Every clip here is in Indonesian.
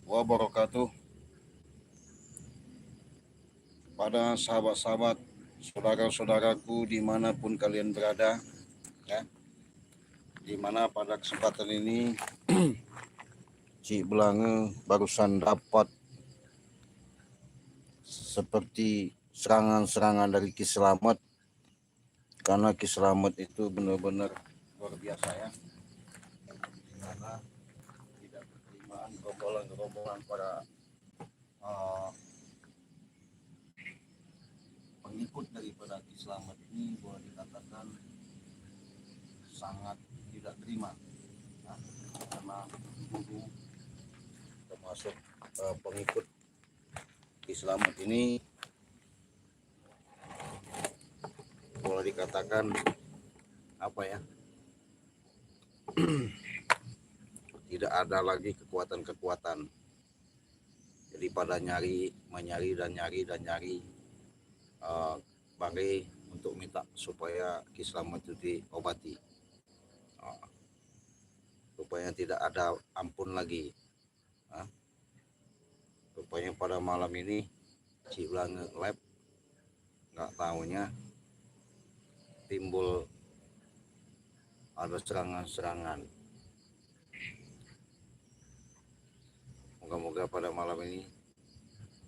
wabarakatuh. Pada sahabat-sahabat, saudara-saudaraku dimanapun kalian berada, ya, dimana pada kesempatan ini Cik Belange barusan dapat seperti serangan-serangan dari Ki Slamet, karena Ki Slamet itu benar-benar luar biasa ya, karena tidak berterimaan gerombolan para pengikut daripada Ki Slamet ini boleh dikatakan sangat tidak terima, nah, karena dulu termasuk pengikut Ki Slamet ini boleh dikatakan apa ya, tidak ada lagi kekuatan-kekuatan. Jadi pada menyari Bangke untuk minta supaya Ki Slamet itu diobati, rupanya tidak ada ampun lagi. Rupanya pada malam ini Cik Belange lab, nggak tahunya timbul ada serangan-serangan. Moga-moga pada malam ini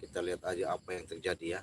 kita lihat aja apa yang terjadi ya.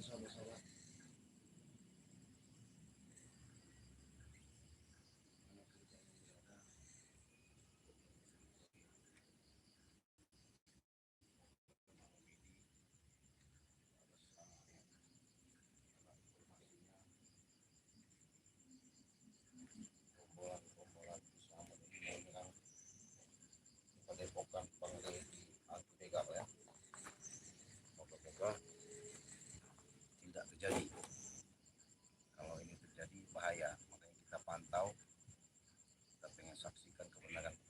Sahabat-sahabat, gerombolan Ki Slamet ini menyerang Padepokan Bangke di Tegal ya. Moga-moga tidak terjadi. Kalau ini terjadi bahaya, makanya kita pantau, kita pengen saksikan kebenaran itu.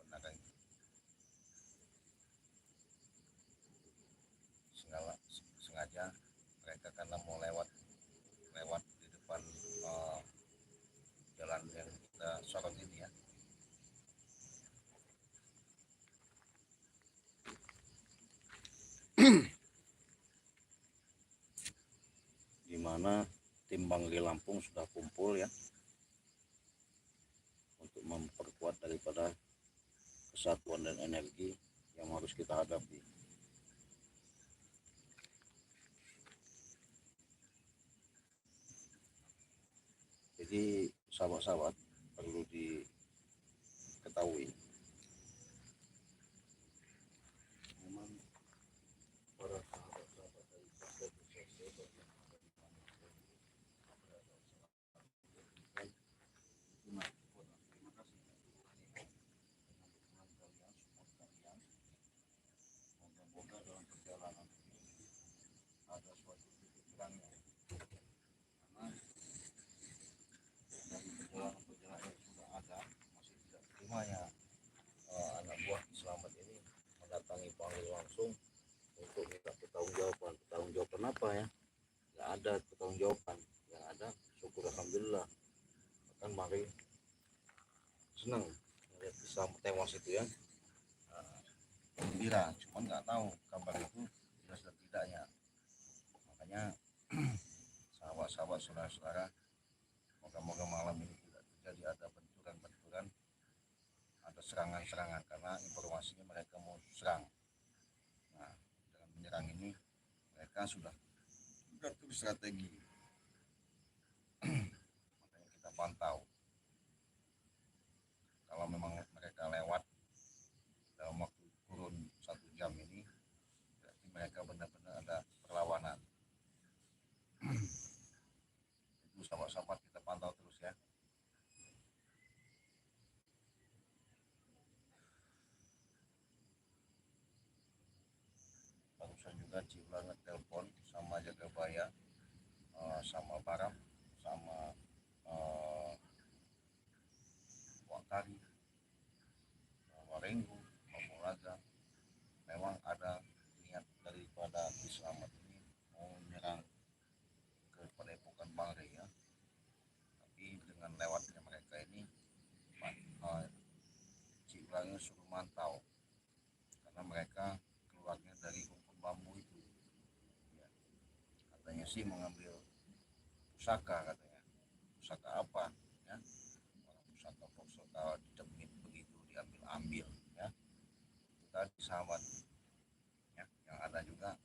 Sengaja mereka karena mau lewat di depan jalan yang kita sorot ini ya. Di mana tim Bangke Lampung sudah kumpul ya, untuk memperkuat daripada kesatuan dan energi yang harus kita hadapi. Jadi sahabat-sahabat, perlu diketahui, memang para sahabat-sahabat dari partai sosial terima kasih dengan dukungan kalian, support kalian. Moga-moga dalam perjalanan ini ada suatu titik terangnya, karena dari perjalanan yang sudah ada masih tidak terimanya alhamdulillah kan mari senang melihat bisa tewas itu ya. Gembira, cuman nggak tahu kabar itu jelas dan tidaknya. Makanya sahabat-sahabat, saudara-saudara, moga-moga malam ini tidak terjadi ada benturan-benturan, ada serangan-serangan, karena informasinya mereka mau serang. Nah, dengan menyerang ini mereka sudah tulis strategi. Makanya kita pantau. Kalau memang mereka lewat dalam waktu kurun 1 jam ini, berarti mereka benar-benar ada perlawanan. Itu sahabat-sahabat kita pantau terus ya. Barusan juga Cibla ngetelepon sama Jagabaya, sama Baram, sama Wakari, Warenggu, Mapolaga. Memang ada niat daripada Slamet ini mau menyerang ke Padepokan Bangre ya. Tapi dengan lewatnya mereka ini, Ciblangnya suruh mantau karena mereka keluarnya dari rumpun bambu itu. Ya. Katanya sih mengambil pusaka katanya. Pusaka apa? Ya. Pusaka didemit begitu diambil ya. Kita di sahabat ya, yang ada juga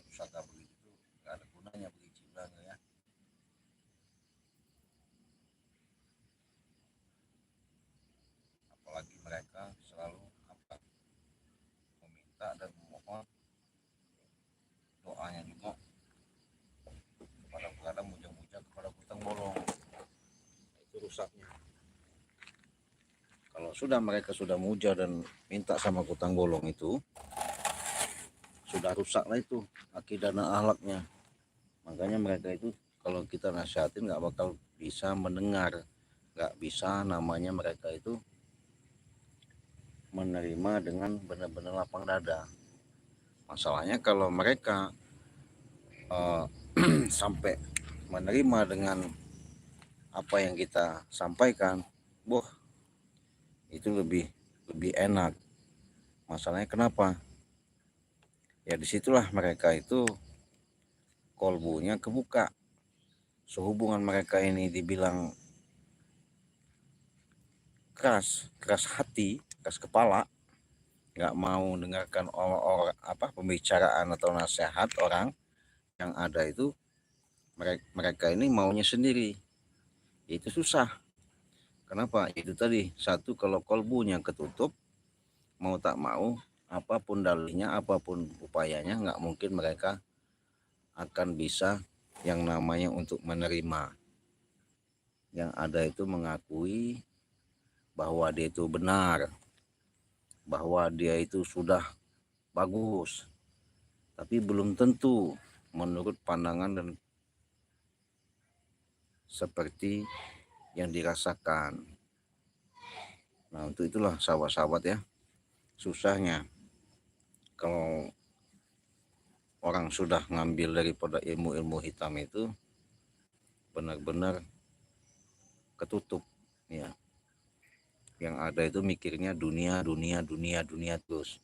pusaka begitu itu nggak ada gunanya bagi Ciblang ya. Apalagi mereka selalu meminta dan memohon doanya juga kepada muja-muja kepada Kutang Bolong. Itu rusaknya. Kalau sudah mereka sudah muja dan minta sama Kutang Bolong itu, sudah rusak lah itu akidah dan akhlaknya. Makanya mereka itu kalau kita nasihatin nggak bakal bisa mendengar, nggak bisa namanya mereka itu menerima dengan benar-benar lapang dada. Masalahnya kalau mereka sampai menerima dengan apa yang kita sampaikan, itu lebih enak. Masalahnya kenapa? Ya disitulah mereka itu kolbunya kebuka. Sehubungan mereka ini dibilang keras hati, keras kepala, nggak mau dengarkan pembicaraan atau nasihat orang yang ada itu, mereka ini maunya sendiri. Itu susah. Kenapa? Itu tadi, satu, kalau kolbunya ketutup, mau tak mau, apapun dalihnya, apapun upayanya, nggak mungkin mereka akan bisa yang namanya untuk menerima. Yang ada itu mengakui bahwa dia itu benar, bahwa dia itu sudah bagus, tapi belum tentu menurut pandangan dan seperti yang dirasakan. Nah, untuk itulah sahabat-sahabat ya, susahnya kalau orang sudah ngambil daripada ilmu-ilmu hitam itu benar-benar ketutup ya. Yang ada itu mikirnya dunia terus.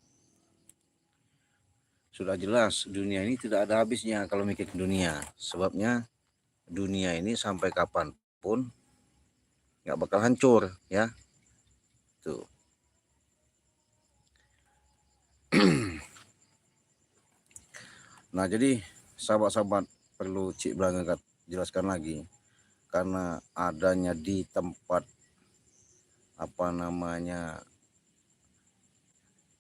Sudah jelas dunia ini tidak ada habisnya kalau mikir dunia. Sebabnya dunia ini sampai kapanpun nggak bakal hancur ya. Tuh. Nah, jadi sahabat-sahabat perlu Cik Blanga jelaskan lagi, karena adanya di tempat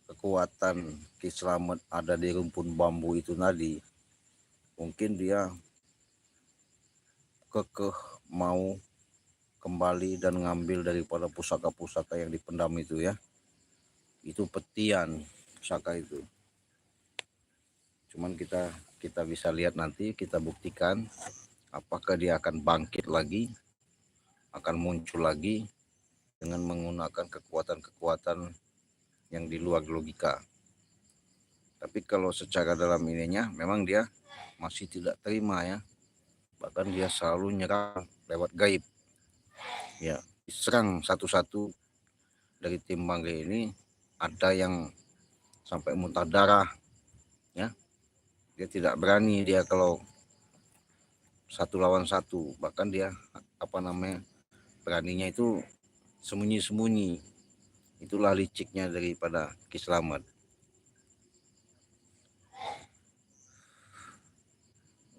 kekuatan Ki Slamet ada di rumpun bambu itu tadi, mungkin dia kekeh mau kembali dan ngambil daripada pusaka-pusaka yang dipendam itu ya. Itu petian pusaka itu. Cuman kita bisa lihat nanti, kita buktikan apakah dia akan bangkit lagi, akan muncul lagi dengan menggunakan kekuatan-kekuatan yang di luar logika. Tapi kalau secara dalam ininya memang dia masih tidak terima ya. Bahkan dia selalu nyerang lewat gaib. Ya, diserang satu-satu dari tim Bangre ini, ada yang sampai muntah darah. Ya, dia tidak berani dia kalau satu lawan satu, bahkan dia beraninya itu sembunyi-sembunyi. Itulah liciknya daripada Ki Slamet.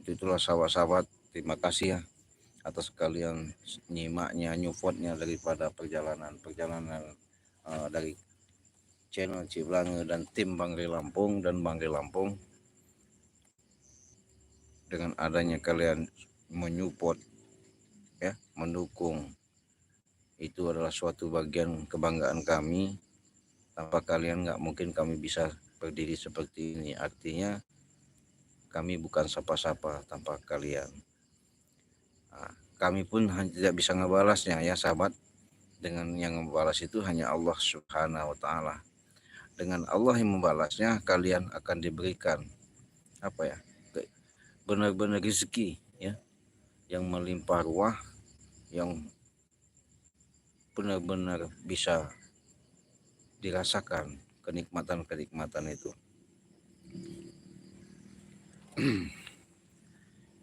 Itulah sahabat-sahabat, terima kasih ya atas kalian nyimaknya, nyupportnya daripada perjalanan dari channel Ciblange dan tim Bangre Lampung dan Bangre Lampung. Dengan adanya kalian menyupport ya, mendukung, itu adalah suatu bagian kebanggaan kami. Tanpa kalian nggak mungkin kami bisa berdiri seperti ini. Artinya kami bukan siapa-siapa tanpa kalian. Nah, kami pun tidak bisa ngebalasnya ya sahabat. Dengan yang membalas itu hanya Allah Subhanahu wa Ta'ala. Dengan Allah yang membalasnya, kalian akan diberikan benar-benar rezeki ya, yang melimpah ruah, yang benar-benar bisa dirasakan kenikmatan itu.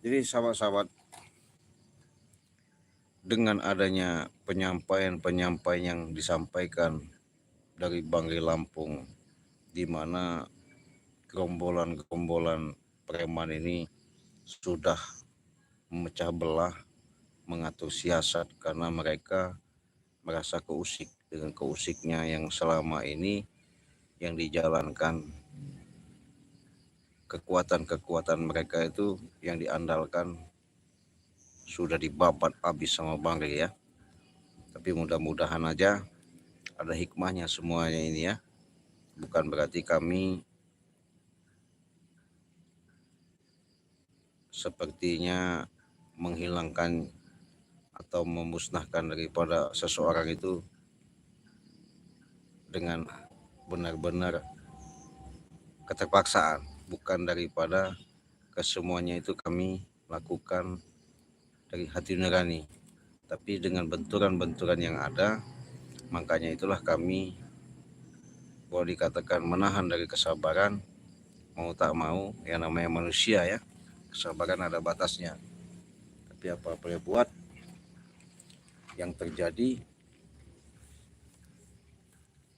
Jadi sahabat-sahabat, dengan adanya penyampaian yang disampaikan dari Bangre Lampung, di mana gerombolan preman ini sudah memecah belah, mengatur siasat, karena mereka merasa keusik dengan keusiknya yang selama ini yang dijalankan. Kekuatan mereka itu yang diandalkan sudah dibabat habis sama Bangre ya. Tapi mudah-mudahan aja ada hikmahnya semuanya ini ya. Bukan berarti kami sepertinya menghilangkan atau memusnahkan daripada seseorang itu dengan benar-benar keterpaksaan. Bukan daripada kesemuanya itu kami lakukan dari hati nurani, tapi dengan benturan-benturan yang ada. Makanya itulah kami boleh dikatakan menahan dari kesabaran. Mau tak mau, ya namanya manusia ya, kesabaran ada batasnya. Tapi apa boleh buat, yang terjadi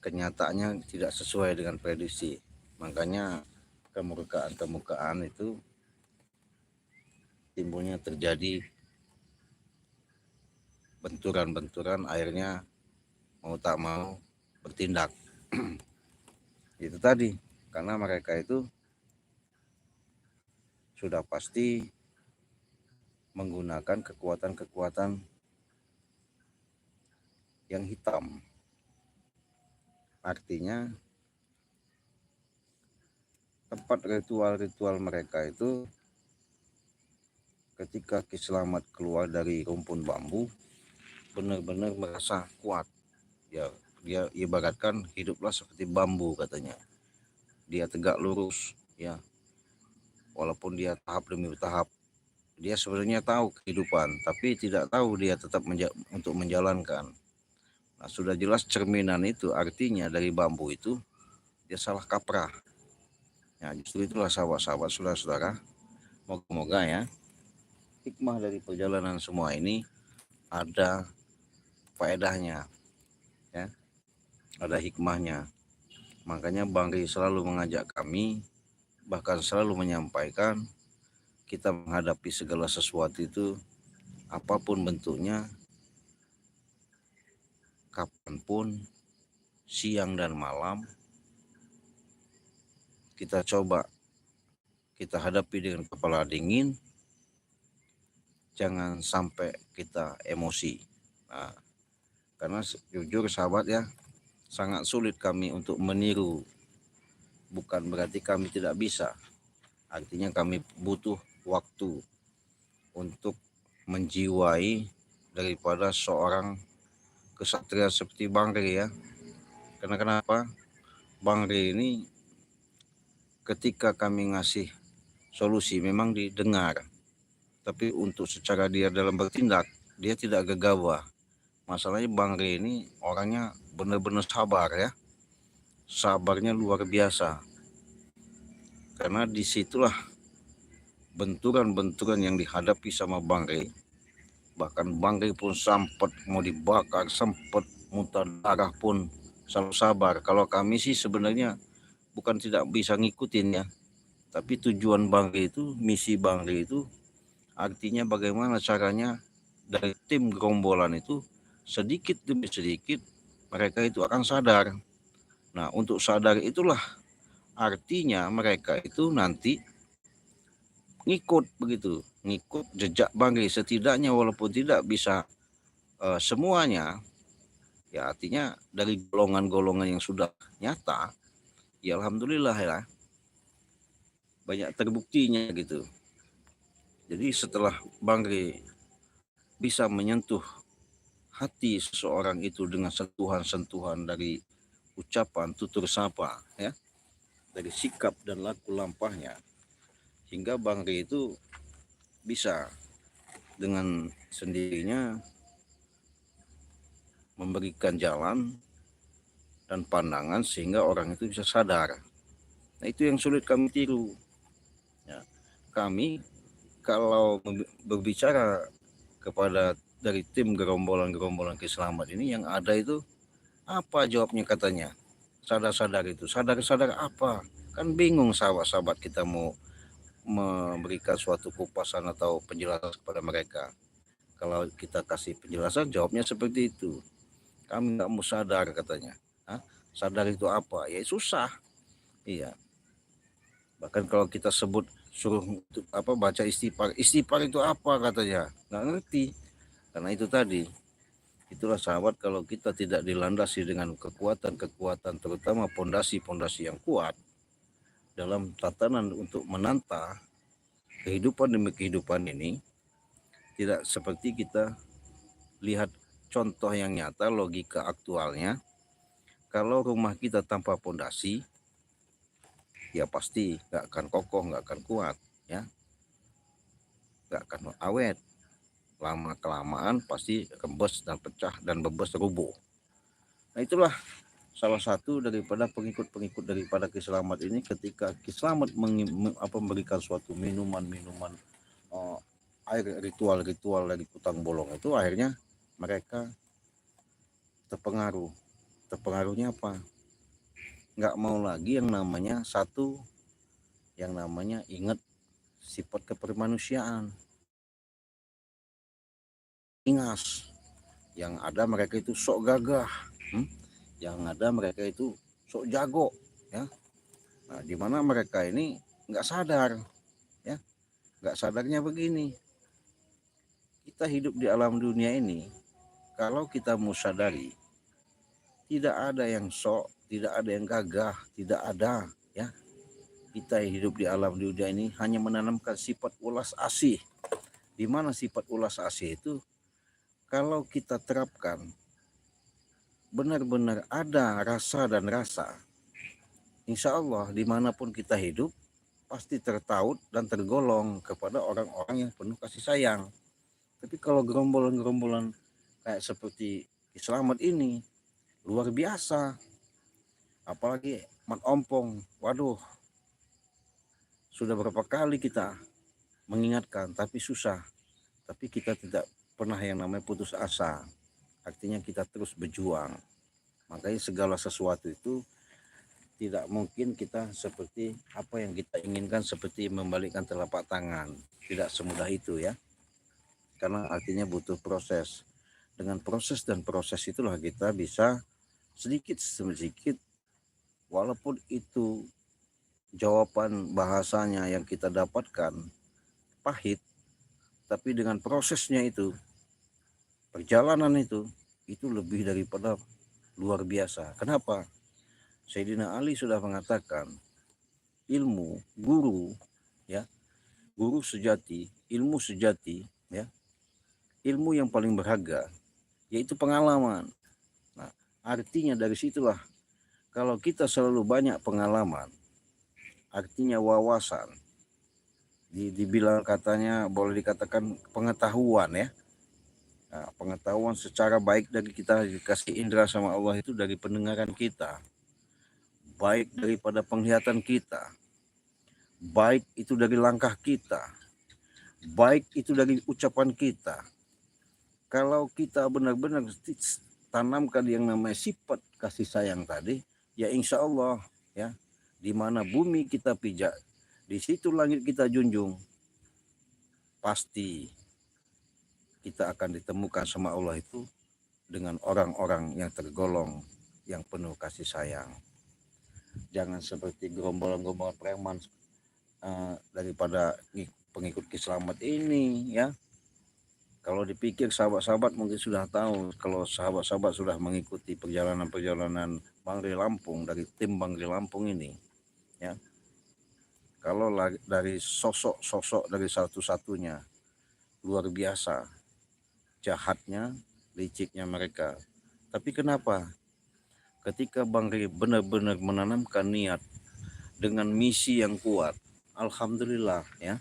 kenyataannya tidak sesuai dengan prediksi. Makanya kemukaan itu timbulnya terjadi benturan-benturan, akhirnya mau tak mau bertindak. Itu tadi, karena mereka itu sudah pasti menggunakan kekuatan yang hitam. Artinya tempat ritual mereka itu, ketika Ki Slamet keluar dari rumpun bambu, benar-benar merasa kuat ya. Dia ibaratkan hiduplah seperti bambu katanya. Dia tegak lurus ya, walaupun dia tahap demi tahap. Dia sebenarnya tahu kehidupan, tapi tidak tahu dia tetap untuk menjalankan. Nah, sudah jelas cerminan itu, artinya dari bambu itu dia salah kaprah. Ya, justru itulah sahabat-sahabat, saudara-saudara, moga-moga ya hikmah dari perjalanan semua ini ada faedahnya ya, ada hikmahnya. Makanya Bangre selalu mengajak kami, bahkan selalu menyampaikan, kita menghadapi segala sesuatu itu apapun bentuknya, kapanpun, siang dan malam, kita coba kita hadapi dengan kepala dingin, jangan sampai kita emosi. Nah, karena jujur sahabat ya, sangat sulit kami untuk meniru. Bukan berarti kami tidak bisa, artinya kami butuh waktu untuk menjiwai daripada seorang kesatria seperti Bangre ya. Karena kenapa? Bangre ini ketika kami ngasih solusi memang didengar, tapi untuk secara dia dalam bertindak dia tidak gegabah. Masalahnya Bang Rey ini orangnya benar-benar sabar ya, sabarnya luar biasa. Karena disitulah benturan-benturan yang dihadapi sama Bang Rey. Bahkan Bang Rey pun sempat mau dibakar, sempat muntah darah pun selalu sabar. Kalau kami sih sebenarnya bukan tidak bisa ngikutin ya, tapi tujuan Bang Rey itu, misi Bang Rey itu artinya bagaimana caranya dari tim gerombolan itu sedikit demi sedikit mereka itu akan sadar. Nah, untuk sadar itulah artinya mereka itu nanti ngikut begitu, ngikut jejak Bang Rey setidaknya, walaupun tidak bisa semuanya, ya artinya dari golongan-golongan yang sudah nyata, ya alhamdulillah ya banyak terbuktinya gitu. Jadi setelah Bang Rey bisa menyentuh hati seseorang itu dengan sentuhan-sentuhan dari ucapan tutur sapa ya, dari sikap dan laku lampahnya, hingga Bang Rey itu bisa dengan sendirinya memberikan jalan dan pandangan sehingga orang itu bisa sadar. Nah, itu yang sulit kami tiru ya. Kami kalau berbicara kepada dari tim gerombolan Kiselamat ini, yang ada itu apa jawabnya katanya? Sadar-sadar itu. Sadar-sadar apa? Kan bingung sahabat-sahabat kita mau memberikan suatu kupasan atau penjelasan kepada mereka. Kalau kita kasih penjelasan, jawabnya seperti itu. Kami nggak mau sadar katanya. Hah? Sadar itu apa? Ya susah. Iya. Bahkan kalau kita sebut suruh baca istighfar, istighfar itu apa katanya? Nggak ngerti. Karena itu tadi, itulah sahabat, kalau kita tidak dilandasi dengan kekuatan-kekuatan, terutama pondasi-pondasi yang kuat dalam tatanan untuk menanta kehidupan demi kehidupan ini, tidak seperti kita lihat contoh yang nyata, logika aktualnya. Kalau rumah kita tanpa pondasi, ya pasti nggak akan kokoh, nggak akan kuat, ya, nggak akan awet. Lama kelamaan pasti rembes dan pecah dan bebes rubuh. Nah, itulah salah satu daripada pengikut-pengikut daripada Kiselamat ini, ketika Kiselamat memberikan suatu minuman-minuman air ritual-ritual dari Kutang Bolong itu, akhirnya mereka terpengaruh. Terpengaruhnya apa? Nggak mau lagi yang namanya satu, yang namanya ingat sifat kepermanusiaan. Ingas, yang ada mereka itu sok gagah, yang ada mereka itu sok jago, ya. Nah, di mana mereka ini nggak sadar, ya, nggak sadarnya begini. Kita hidup di alam dunia ini, kalau kita mau sadari, tidak ada yang sok, tidak ada yang gagah, tidak ada, ya. Kita hidup di alam dunia ini hanya menanamkan sifat ulas asih, di mana sifat ulas asih itu kalau kita terapkan benar-benar ada rasa dan rasa, insya Allah dimanapun kita hidup pasti tertaut dan tergolong kepada orang-orang yang penuh kasih sayang. Tapi kalau gerombolan-gerombolan kayak seperti Kiselamat ini luar biasa, apalagi Mat Ompong, waduh, sudah berapa kali kita mengingatkan tapi susah, tapi kita tidak pernah yang namanya putus asa, artinya kita terus berjuang. Makanya segala sesuatu itu tidak mungkin kita seperti apa yang kita inginkan, seperti membalikkan telapak tangan. Tidak semudah itu ya. Karena artinya butuh proses. Dengan proses dan proses itulah kita bisa sedikit demi sedikit, walaupun itu jawaban bahasanya yang kita dapatkan pahit, tapi dengan prosesnya itu, perjalanan itu lebih daripada luar biasa. Kenapa? Sayyidina Ali sudah mengatakan, ilmu, guru, ya, guru sejati, ilmu sejati, ya, ilmu yang paling berharga, yaitu pengalaman. Nah, artinya dari situlah, kalau kita selalu banyak pengalaman, artinya wawasan, dibilang katanya boleh dikatakan pengetahuan ya. Nah, pengetahuan secara baik dari kita dikasih indera sama Allah itu dari pendengaran kita, baik daripada penglihatan kita, baik itu dari langkah kita, baik itu dari ucapan kita. Kalau kita benar-benar tanamkan yang namanya sifat kasih sayang tadi, ya insya Allah ya, di mana bumi kita pijak, di situ langit kita junjung, pasti kita akan ditemukan sama Allah itu dengan orang-orang yang tergolong yang penuh kasih sayang. Jangan seperti gerombolan-gerombolan preman daripada pengikut Selamat ini ya. Kalau dipikir sahabat-sahabat mungkin sudah tahu, kalau sahabat-sahabat sudah mengikuti perjalanan-perjalanan Bangri Lampung, dari tim Bangri Lampung ini ya. Kalau dari sosok-sosok dari satu-satunya, luar biasa jahatnya, liciknya mereka. Tapi kenapa? Ketika Bangri benar-benar menanamkan niat dengan misi yang kuat, alhamdulillah ya,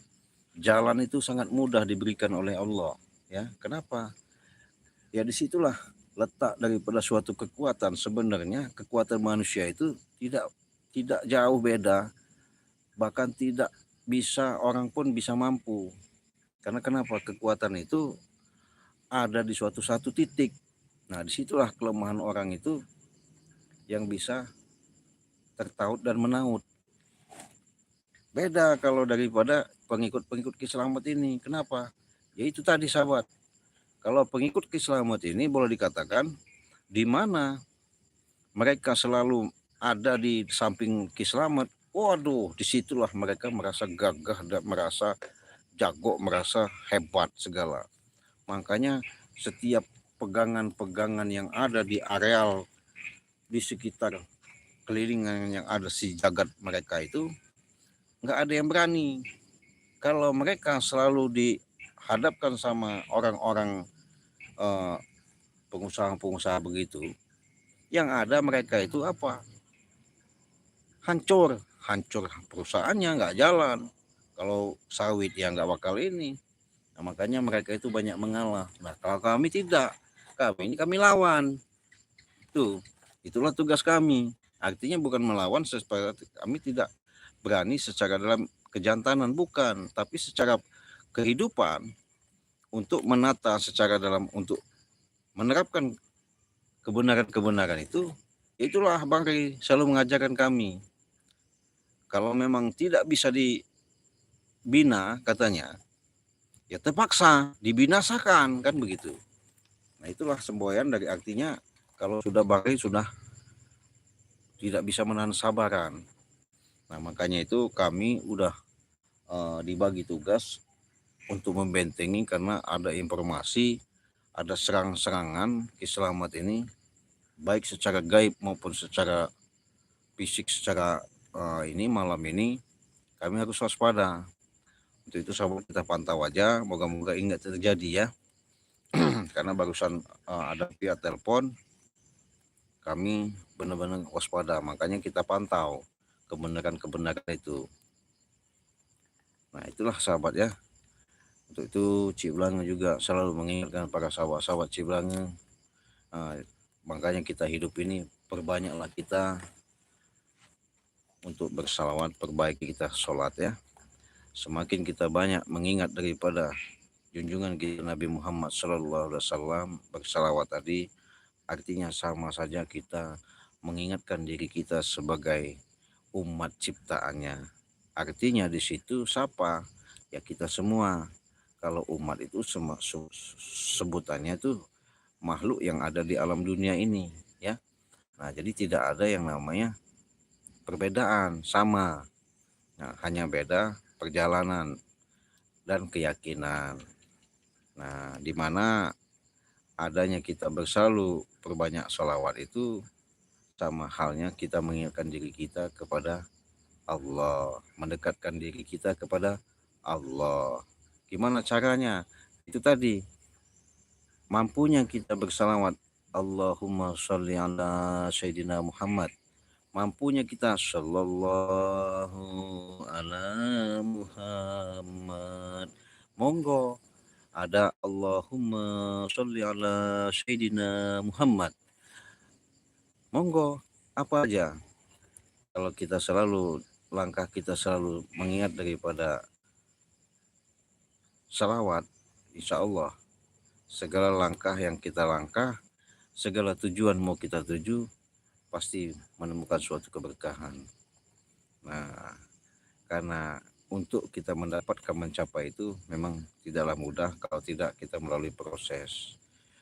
jalan itu sangat mudah diberikan oleh Allah ya. Kenapa? Ya disitulah letak daripada suatu kekuatan. Sebenarnya kekuatan manusia itu tidak jauh beda, bahkan tidak bisa orang pun bisa mampu. Karena kenapa? Kekuatan itu ada di satu titik. Nah disitulah kelemahan orang itu yang bisa tertaut dan menaut. Beda kalau daripada pengikut-pengikut Selamat ini. Kenapa? Ya itu tadi sahabat. Kalau pengikut Selamat ini boleh dikatakan di mana mereka selalu ada di samping Selamat. Waduh, disitulah mereka merasa gagah dan merasa jago, merasa hebat segala. Makanya setiap pegangan-pegangan yang ada di areal di sekitar kelilingan yang ada si jagat mereka itu nggak ada yang berani. Kalau mereka selalu dihadapkan sama orang-orang pengusaha-pengusaha begitu, yang ada mereka itu apa? Hancur perusahaannya, nggak jalan. Kalau sawit ya nggak bakal ini. Nah, makanya mereka itu banyak mengalah. Nah kalau kami tidak, kami lawan. Itulah tugas kami. Artinya bukan melawan, seperti kami tidak berani secara dalam kejantanan, bukan, tapi secara kehidupan untuk menata secara dalam, untuk menerapkan kebenaran-kebenaran itu. Itulah Bang Ri selalu mengajarkan kami. Kalau memang tidak bisa dibina katanya, ya terpaksa dibinasakan, kan begitu. Nah itulah semboyan dari artinya kalau sudah Bang Ri sudah tidak bisa menahan sabaran. Nah makanya itu kami udah dibagi tugas untuk membentengi, karena ada informasi, ada serangan-serangan Selamat ini, baik secara gaib maupun secara fisik, secara ini malam ini kami harus waspada. Untuk itu sahabat kita pantau aja, moga-moga ini nggak terjadi ya. Karena barusan ada via telepon, kami benar-benar waspada, makanya kita pantau kebenaran-kebenaran itu. Nah itulah sahabat ya. Untuk itu Cik Blanga juga selalu mengingatkan para sahabat-sahabat Cik Blanga. Makanya kita hidup ini perbanyaklah kita untuk bersalawat, perbaiki kita sholat ya. Semakin kita banyak mengingat daripada junjungan kita Nabi Muhammad SAW, bersalawat tadi artinya sama saja kita mengingatkan diri kita sebagai umat ciptaannya. Artinya di situ siapa? Ya kita semua. Kalau umat itu sebutannya itu makhluk yang ada di alam dunia ini ya. Nah jadi tidak ada yang namanya perbedaan, sama. Nah hanya beda perjalanan dan keyakinan. Nah di mana adanya kita berselalu perbanyak sholawat itu sama halnya kita mengingatkan diri kita kepada Allah, mendekatkan diri kita kepada Allah. Gimana caranya? Itu tadi, mampunya kita bersalawat, Allahumma sholli ala Sayyidina Muhammad. Mampunya kita sallallahu ala Muhammad. Monggo, ada Allahumma sholli ala Sayyidina Muhammad. Monggo, apa aja. Kalau kita selalu, langkah kita selalu mengingat daripada salawat, insya Allah segala langkah yang kita langkah, segala tujuan mau kita tuju, pasti menemukan suatu keberkahan. Nah, karena untuk kita mendapatkan mencapai itu memang tidaklah mudah kalau tidak kita melalui proses.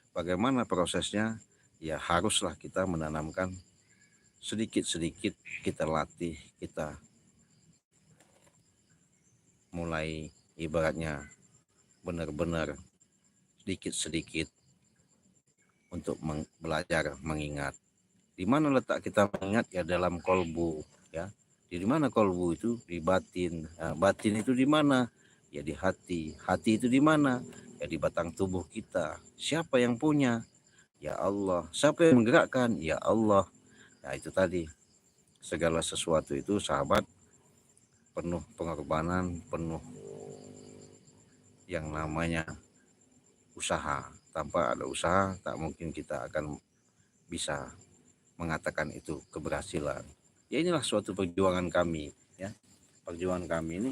Bagaimana prosesnya? Ya haruslah kita menanamkan sedikit-sedikit, kita latih, kita mulai ibaratnya benar-benar sedikit-sedikit untuk belajar mengingat. Di mana letak kita mengingat? Ya dalam kolbu, ya. Di mana kolbu itu? Di batin. Nah, batin itu di mana? Ya di hati. Hati itu di mana? Ya di batang tubuh kita. Siapa yang punya? Ya Allah. Siapa yang menggerakkan? Ya Allah. Nah itu tadi. Segala sesuatu itu sahabat penuh pengorbanan, penuh yang namanya usaha. Tanpa ada usaha tak mungkin kita akan bisa mengatakan itu keberhasilan. Ya inilah suatu perjuangan kami, ya. Perjuangan kami ini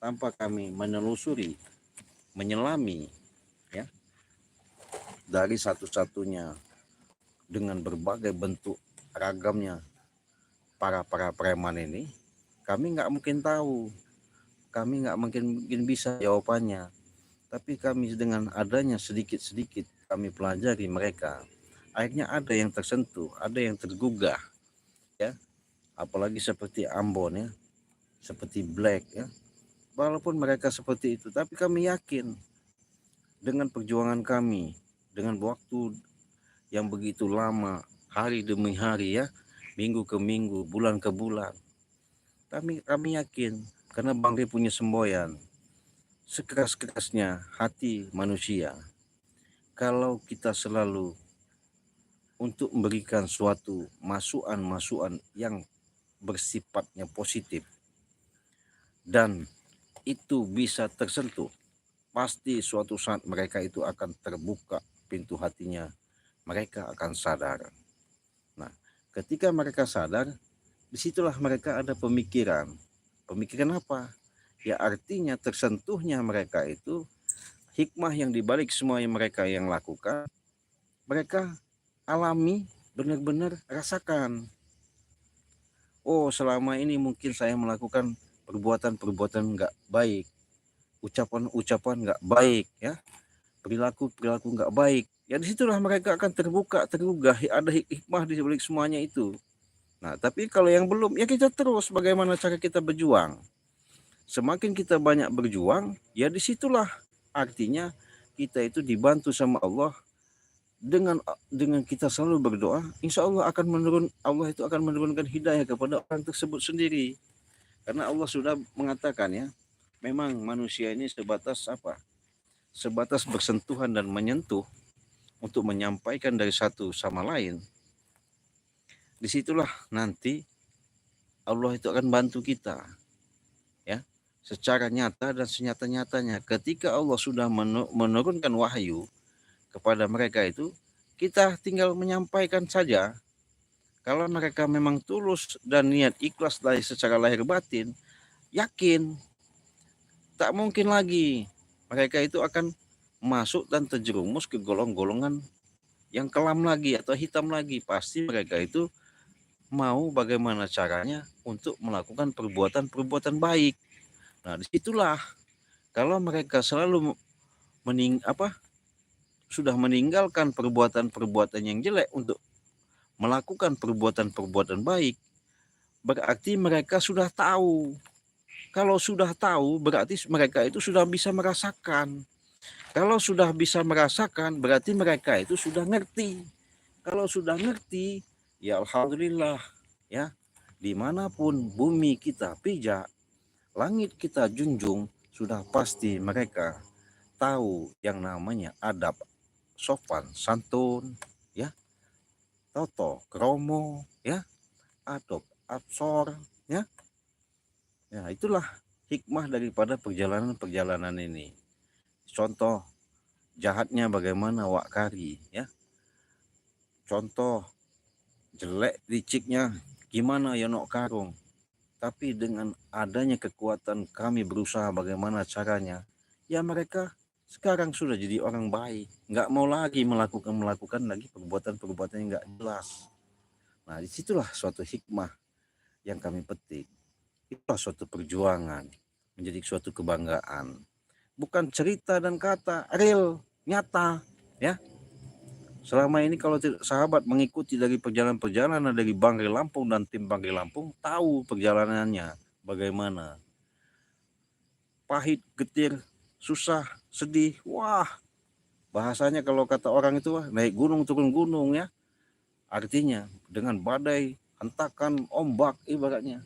tanpa kami menelusuri, menyelami, ya, dari satu-satunya dengan berbagai bentuk ragamnya para preman ini, kami nggak mungkin tahu, kami nggak mungkin bisa jawabannya. Tapi kami dengan adanya sedikit-sedikit kami pelajari mereka, akhirnya ada yang tersentuh, ada yang tergugah, ya. Apalagi seperti Ambon, ya, seperti Black, ya. Walaupun mereka seperti itu, tapi kami yakin dengan perjuangan kami, dengan waktu yang begitu lama, hari demi hari, ya, minggu ke minggu, bulan ke bulan, kami yakin karena Bang Ri punya semboyan, sekeras-kerasnya hati manusia, kalau kita selalu untuk memberikan suatu masukan-masukan yang bersifatnya positif dan itu bisa tersentuh, pasti suatu saat mereka itu akan terbuka pintu hatinya, mereka akan sadar. Nah, ketika mereka sadar, disitulah mereka ada pemikiran. Pemikiran apa? Ya artinya tersentuhnya mereka itu, hikmah yang dibalik semua yang mereka yang lakukan, mereka alami, benar-benar rasakan. Oh, selama ini mungkin saya melakukan perbuatan-perbuatan nggak baik, ucapan-ucapan nggak baik, ya, perilaku-perilaku nggak baik. Ya disitulah mereka akan terbuka, tergugah, ada hikmah di balik semuanya itu. Nah, tapi kalau yang belum, ya kita terus bagaimana cara kita berjuang. Semakin kita banyak berjuang, ya disitulah artinya kita itu dibantu sama Allah dengan kita selalu berdoa, insya Allah Allah itu akan menurunkan hidayah kepada orang tersebut sendiri. Karena Allah sudah mengatakan, ya, memang manusia ini sebatas apa? Sebatas bersentuhan dan menyentuh untuk menyampaikan dari satu sama lain. Disitulah nanti Allah itu akan bantu kita, ya, secara nyata dan senyata-nyatanya. Ketika Allah sudah menurunkan wahyu kepada mereka itu, kita tinggal menyampaikan saja. Kalau mereka memang tulus dan niat ikhlas dari secara lahir batin, yakin tak mungkin lagi mereka itu akan masuk dan terjerumus ke golongan yang kelam lagi atau hitam lagi. Pasti mereka itu mau bagaimana caranya untuk melakukan perbuatan-perbuatan baik. Nah, disitulah kalau mereka selalu sudah meninggalkan perbuatan-perbuatan yang jelek untuk melakukan perbuatan-perbuatan baik, berarti mereka sudah tahu. Kalau sudah tahu, berarti mereka itu sudah bisa merasakan. Kalau sudah bisa merasakan, berarti mereka itu sudah ngerti. Kalau sudah ngerti, ya alhamdulillah, ya. Dimanapun bumi kita pijak, langit kita junjung, sudah pasti mereka tahu yang namanya adab, sopan, santun, ya, toto, kromo, ya, adab, absor, ya. Ya, itulah hikmah daripada perjalanan-perjalanan ini. Contoh, jahatnya bagaimana Wak Kari ya. Contoh jelek liciknya gimana Yonok Karung. Tapi dengan adanya kekuatan kami berusaha bagaimana caranya, ya mereka sekarang sudah jadi orang baik, nggak mau lagi melakukan lagi perbuatan-perbuatan yang nggak jelas. Nah disitulah suatu hikmah yang kami petik. Itulah suatu perjuangan, menjadi suatu kebanggaan. Bukan cerita dan kata, real, nyata, ya. Selama ini kalau sahabat mengikuti dari perjalanan dari Banggai Lampung dan tim Banggai Lampung, tahu perjalanannya bagaimana. Pahit, getir, susah, sedih, wah. Bahasanya kalau kata orang itu naik gunung turun gunung ya. Artinya dengan badai, hentakan, ombak ibaratnya.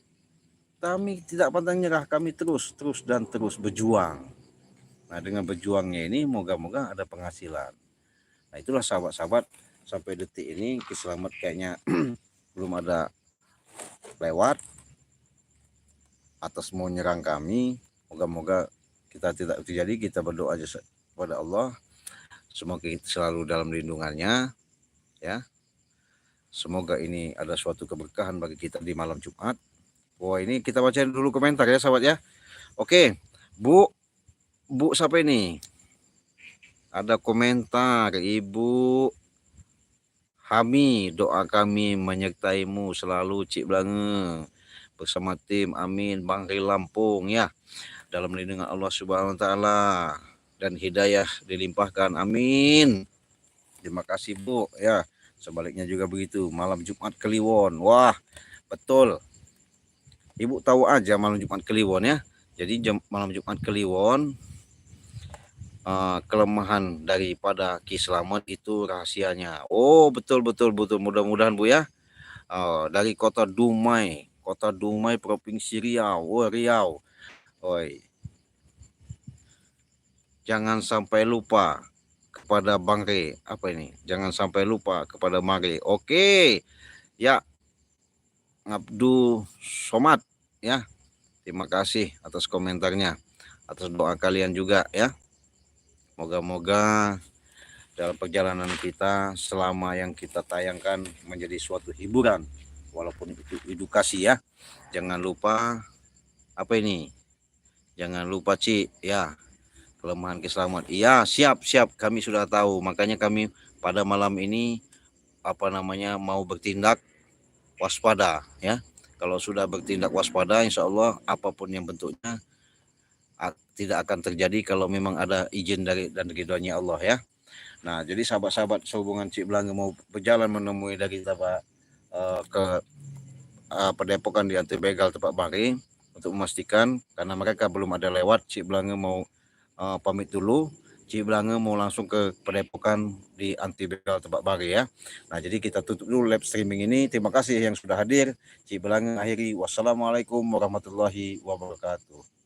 Kami tidak pantang nyerah, kami terus berjuang. Nah dengan berjuangnya ini moga-moga ada penghasilan. Nah itulah sahabat-sahabat, sampai detik ini Kiselamet kayaknya belum ada lewat atas mau nyerang kami. Moga-moga kita tidak terjadi, kita berdoa aja kepada Allah. Semoga kita selalu dalam lindungannya ya. Semoga ini ada suatu keberkahan bagi kita di malam Jumat. Wah ini kita bacain dulu komentar ya sahabat ya. Oke, Bu siapa ini? Ada komentar, Ibu Hami, doa kami menyertaimu selalu Cik Blange bersama tim, amin. Bangkai Lampung ya, dalam lindungan Allah Subhanahu wa taala dan hidayah dilimpahkan, amin. Terima kasih Bu ya. Sebaliknya juga begitu, malam Jumat Kliwon. Wah, betul. Ibu tahu aja malam Jumat Kliwon ya. Jadi malam Jumat Kliwon, kelemahan daripada Ki Slamet itu rahasianya. Oh betul. Mudah-mudahan Bu ya. Dari kota Dumai Provinsi Riau. Riau. Oi. Jangan sampai lupa kepada Bang Re. Apa ini? Jangan sampai lupa kepada Mare. Oke. Ya. Abdu Somad ya. Terima kasih atas komentarnya, atas doa kalian juga ya. Moga-moga dalam perjalanan kita selama yang kita tayangkan menjadi suatu hiburan, walaupun itu edukasi ya. Jangan lupa apa ini? Jangan lupa Ci ya, kelemahan keselamatan. Iya, siap. Kami sudah tahu. Makanya kami pada malam ini mau bertindak waspada ya. Kalau sudah bertindak waspada, insya Allah apapun yang bentuknya tidak akan terjadi kalau memang ada izin dari dan ridhonya Allah ya. Nah, jadi sahabat-sahabat sehubungan Cik Blange mau berjalan menemui dari ke Padepokan di Anti Begal tempat Bari untuk memastikan, karena mereka belum ada lewat, Cik Blange mau pamit dulu. Cik Blange mau langsung ke Padepokan di Anti Begal tempat Bari ya. Nah, jadi kita tutup dulu live streaming ini. Terima kasih yang sudah hadir. Cik Blange akhiri. Wassalamualaikum warahmatullahi wabarakatuh.